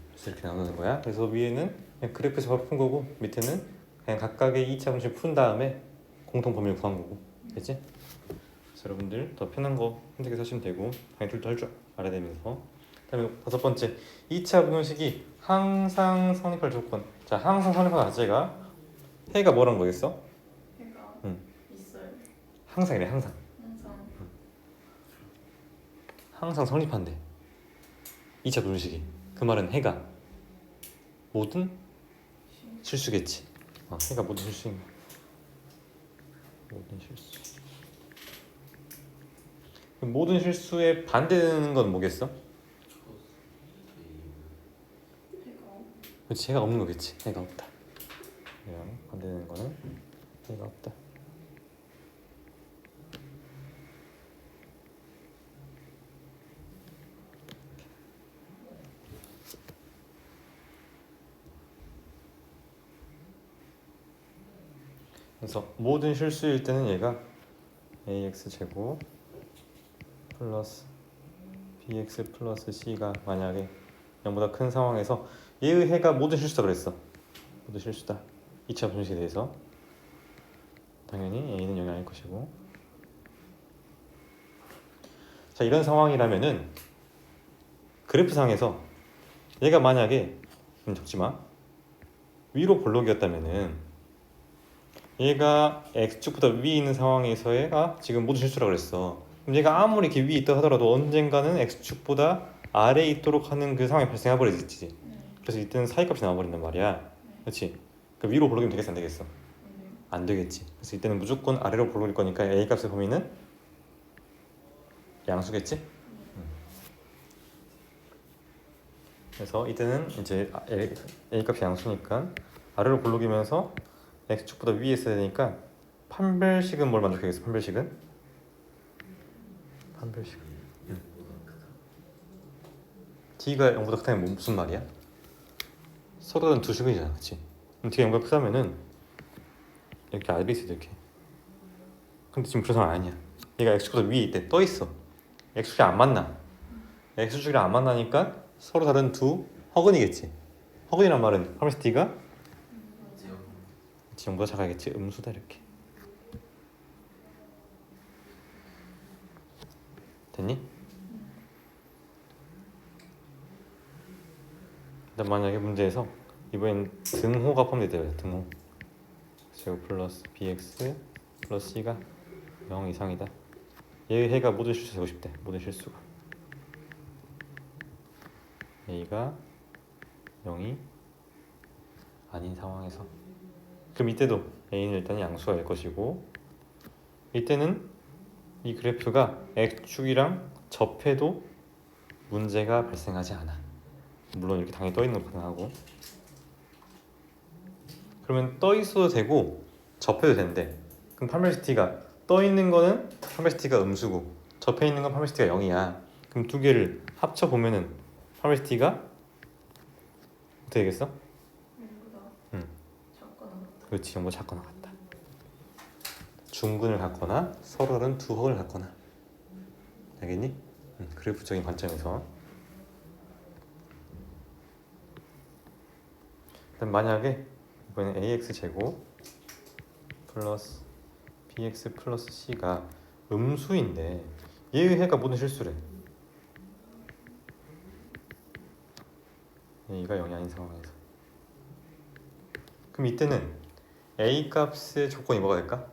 그래서 이렇게 나오는 거야. 그래서 위에는 그냥 그래프에서 바로 푼 거고 밑에는 그냥 각각의 2차 분식을 푼 다음에 공통 범위를 구한 거고. 됐지? 그래서 여러분들 더 편한 거 선택해서 하시면 되고 당연히 둘도 할 줄 알아야 되면서. 그다음에 다섯 번째, 2차 분식이 항상 성립할 조건. 자, 항상 성립할 자체가 해가 뭐란 거겠어? 해가 있어요. 항상이래. 항상 성립한대 2차 분식이. 그 말은 해가 모든 실수겠지. 해가 모든 실수인 거야. 모든 실수. 그럼 모든 실수에 반대되는 건 뭐겠어? 해가 그렇지, 해가 없는 거겠지. 해가 없다. 그냥 반대되는 거는 해가 없다. 그래서 모든 실수일 때는 얘가 ax 제곱 플러스 bx 플러스 c가 만약에 0보다 큰 상황에서 얘의 해가 모든 실수다 그랬어. 모든 실수다. 2차 분식에 대해서 당연히 a는 0이 아닐 것이고. 자, 이런 상황이라면은 그래프상에서 얘가 만약에 적지마 위로 볼록이었다면은 얘가 x축보다 위에 있는 상황에서 얘가 지금 모든 실수라고 그랬어. 그럼 얘가 아무리 이렇게 위에 있다 하더라도 언젠가는 x축보다 아래에 있도록 하는 그 상황이 발생해버리지. 그래서 이때는 사이값이 나와버린단 말이야. 그렇지? 그러니까 위로 볼록이면 되겠어 안 되겠어? 안 되겠지. 그래서 이때는 무조건 아래로 볼록일 거니까 a 값의 범위는 양수겠지? 그래서 이때는 이제 a 값이 양수니까 아래로 볼록이면서 x축보다 위에 있어야 되니까 판별식은 뭘 만족하겠어? 판별식은 t가 0보다 크다면 무슨 말이야? 서로 다른 두 식이잖아, 그렇지? 그럼 t가 0보다 크다면은 이렇게 아래에 있어 이렇게. 근데 지금 그런 상황 아니야. 얘가 x축보다 위에 있대, 떠 있어. x축이 안 만나. x축이랑 안 만나니까 서로 다른 두 허근이겠지. 허근이란 말은 파멸 t가 0보다 작아야겠지. 음수다 이렇게. 됐니? 일단 만약에 문제에서 이번엔 등호가 포함되어요. 등호 제곱 플러스 bx 플러스 c가 0 이상이다. 얘의 해가 모든 실수 되고 싶대. 모든 실수가 a가 0이 아닌 상황에서 그럼 이때도 a는 일단 양수가 될 것이고 이때는 이 그래프가 x축이랑 접해도 문제가 발생하지 않아. 물론 이렇게 당연히 떠 있는 거 가능하고. 그러면 떠 있어도 되고 접해도 된대. 그럼 파멸시티가 떠 있는 거는 파멸시티가 음수고 접해 있는 건 파멸시티가 0이야. 그럼 두 개를 합쳐 보면은 파멸시티가 어떻게 되겠어? 0보다 작거나 같다. 그렇지, 0보다 작거나 같다. 중근을 갖거나 서로 다른 두 항을 갖거나. 알겠니? 그래프적인 관점에서. 일단 만약에 이번엔 ax 제곱 플러스 bx 플러스 c가 음수인데 얘가 모든 실수래. a가 0이 아닌 상황에서. 그럼 이때는 a 값의 조건이 뭐가 될까?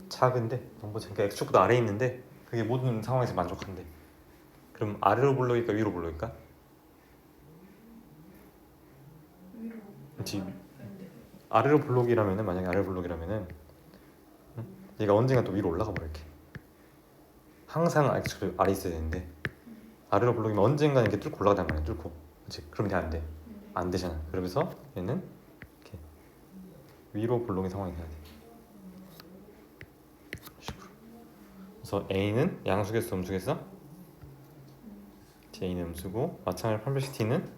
작은데 너무 그러니까 x축보다 아래에 있는데 그게 모든 상황에서 만족한대. 그럼 아래로 불러일까 위로 불러일까? 위로. 그치. 근데 아래로 블록이라면은 만약에 아래로 블록이라면은 얘가 언젠가 또 위로 올라가 버릴게. 항상 x축 아래 있어야 되는데 아래로 블록이면 언젠가 이렇게 뚫고 올라가단 말이야. 뚫고. 그렇지. 그럼 돼 안 돼? 안 되잖아. 그러면서 얘는 이렇게 위로 블록인 상황이 돼야 돼. 그래서 a는 양수겠어, 음수겠어? a는 음수고 마찬가지로 판별식 t는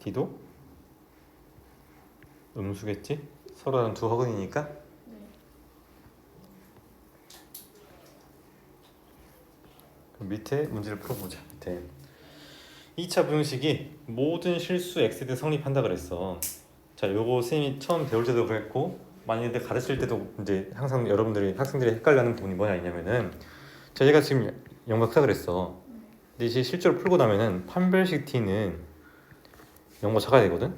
d도 음수겠지? 서로 다른 두 허근이니까. 네. 그럼 밑에 문제를 풀어보자. 밑에 2차 부등식이 모든 실수 x에 대해 성립한다 그랬어. 자, 요거 쌤이 처음 배울 때도 그랬고 많이 가르칠 때도 이제 항상 여러분들이 학생들이 헷갈려하는 부분이 뭐냐 있냐면은 자, 얘가 지금 0가 크다 그랬어. 근데 이제 실제로 풀고 나면은 판별식 t는 0보다 작아야 되거든.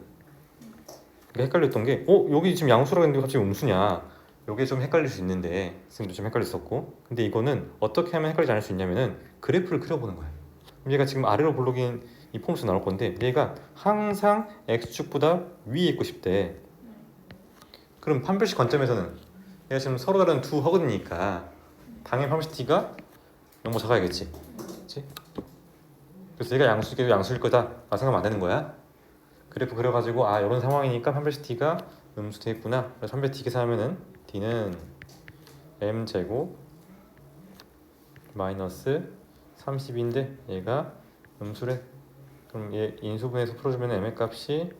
헷갈렸던 게 여기 지금 양수라고 했는데 갑자기 음수냐, 요게 좀 헷갈릴 수 있는데 쌤도 좀 헷갈렸었고, 근데 이거는 어떻게 하면 헷갈리지 않을 수 있냐면은 그래프를 그려보는 거야. 얘가 지금 아래로 블록인 이 폼수 나올 건데 얘가 항상 x축보다 위에 있고 싶대. 그럼 판별식 관점에서는 얘가 지금 서로 다른 두 허근이니까 당연히 판별식 t가 0보다 작아야겠지. 그치? 그래서 얘가 양수일 거다 생각하면 안 되는 거야. 그래프 그려가지고 이런 상황이니까 판별식 t가 음수 돼 있구나. 그래서 판별식 t 계산하면은 d는 m제곱 마이너스 30인데 얘가 음수래. 그럼 얘 인수분해서 풀어주면 m의 값이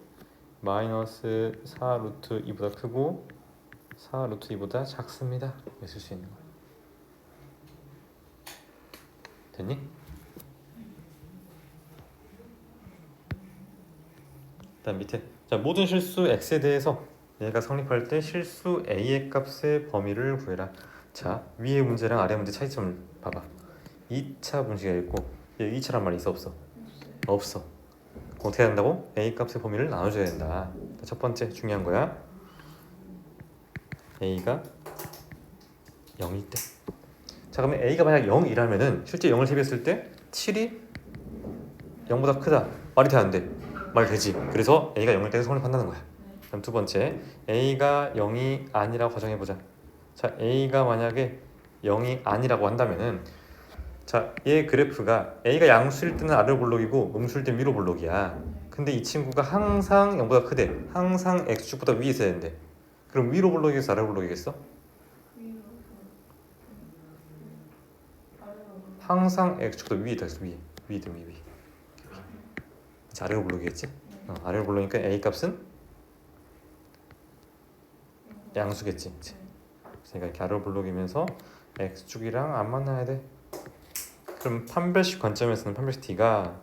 마이너스 4 루트 2보다 크고 4 루트 2보다 작습니다. 이렇게 쓸 수 있는 거야. 됐니? 일단 밑에 자, 모든 실수 x에 대해서 얘가 성립할 때 실수 a의 값의 범위를 구해라. 자, 위의 문제랑 아래 문제 차이점을 봐봐. 2차 분식이 있고 얘 2차란 말이 있어 없어? 없어. 어떻게 해야 된다고? a 값의 범위를 나눠줘야 된다. 첫 번째 중요한 거야. a가 0일 때. 자, 그러면 a가 만약 0이라면은 실제 0을 대비했을 때 7이 0보다 크다. 말이 돼 안 돼? 말 되지. 그래서 a가 0일 때 성립한다는 거야. 그럼 두 번째, a가 0이 아니라고 가정해보자. 자, a가 만약에 0이 아니라고 한다면은 자, 얘 그래프가 a가 양수일 때는 아래로 블록이고 음수일 때는 위로 블록이야. 근데 이 친구가 항상 0보다 크대. 항상 x축보다 위에 있어야 된대. 그럼 위로 블록이겠어, 아래로 블록이겠어? 위로. 아래로. 항상 x축보다 위에 있다. 위에. 위에. 자, 아래로 블록이겠지? 아래로 블록이니까 a 값은 양수겠지. 그러니까 이렇게 아래로 블록이면서 x축이랑 안 만나야 돼. 그럼 판별식 관점에서는 판별식 t가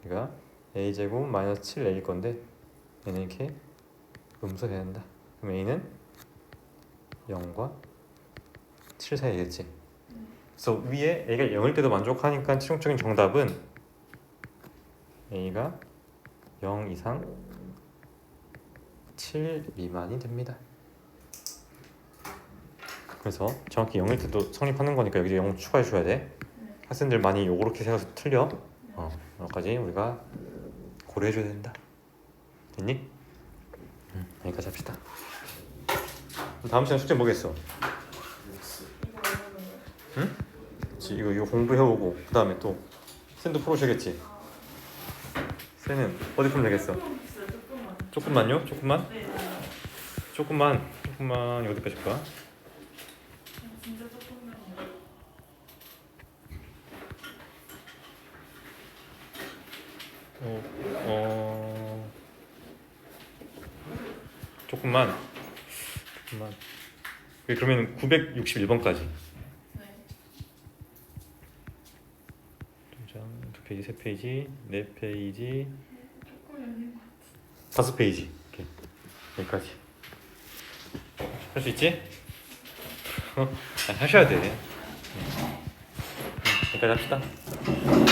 얘가 a제곱 마이너스 7a일 건데 얘는 이렇게 음수가 돼야 된다. 그럼 a는 0과 7 사이겠지. 그래서 위에 a가 0일 때도 만족하니까 최종적인 정답은 a가 0 이상 7 미만이 됩니다. 그래서 정확히 0일 때도 성립하는 거니까 여기서 0 추가해 줘야 돼. 학생들 많이 요렇게 생각해서 틀려. 여기까지 우리가 고려해 줘야 된다. 됐니? 여기까지 합시다. 다음 시간 숙제 뭐겠어? 응? 그치, 이거 공부해오고 그 다음에 또 쌤도 풀어주겠지. 쌤은 어디 풀면 되겠어? 조금만요? 조금만? 조금만 이거 어디까지 가? 진짜 조금만요. 조금만. 그러면 961번까지. 네. 두 페이지, 세 페이지, 네 페이지, 조금 열린 것 같아. 다섯 페이지. 이렇게 여기까지 할 수 있지? 하셔야 돼. 여기까지 합시다.